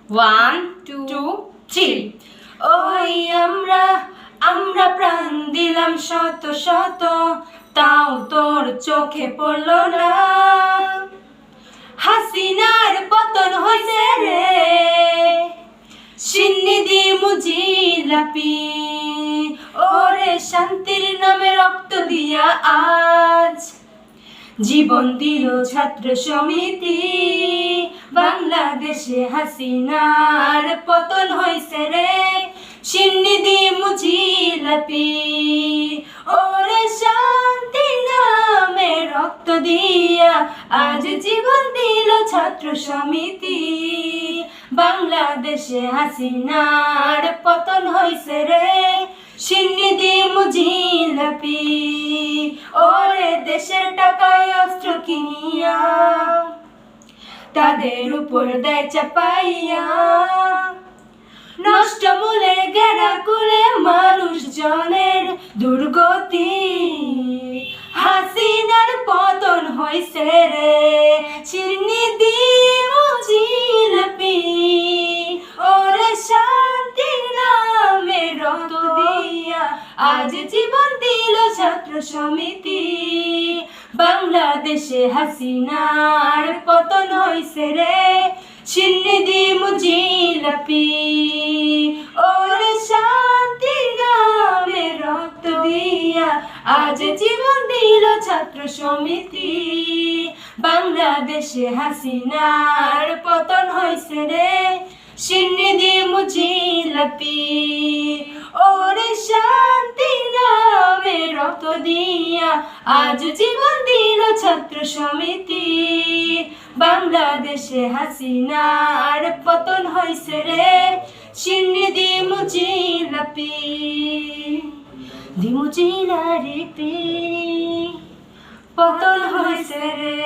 1 2 3 ওই আমরা আমরা প্রাণ দিলাম শত শত, তাও তোর চোখে পড়লো না। হাসিনার পতন হইছে রে, সিন্নিধি মুজিলাপি, ওরে শান্তির নামে রক্ত দিয়া আজ জীবন দিল ছাত্র সমিতি। বাংলাদেশে হাসিনার পতন হইছে রে, সিন্নিধি মুজিলাপি, ওরে শান্তির নামে রক্ত দিয়া আজ জীবন দিল ছাত্র সমিতি। বাংলাদেশে হাসিনার পতন হইছে রে, সিন্নিধি মুজিলাপি, ওরে দেশের টাকায় অস্ত্র কিনিয়া তাদের উপর দেয় চাপাইয়া। নষ্ট মূলে গেরা কুলে মানুষজনের দুর্গতি। হাসিনার পতন হইছে রে, সিন্নিধি মুজিলাপি, ওরে শান্তির নামে রক্ত দিয়া আজ জীবন দিল ছাত্র সমিতি। বাংলাদেশে হাসিনার পতন হইছে রে, সিন্নিধি মুজিলাপি, ওরে শান্তির নামে রক্ত দিয়া আজ জীবন দিল ছাত্র সমিতি। বাংলাদেশে হাসিনার পতন হইছে রে, সিন্নিধি মুজিলাপি, ওরে শান্তির নামে রক্ত দিয়া আজ জীবন দিল ছাত্র সমিতি। বাংলাদেশে হাসিনার পতন হইছে রে, সিন্নিধি মুজিলাপি, মুজিলাপি, পতন হইছে রে।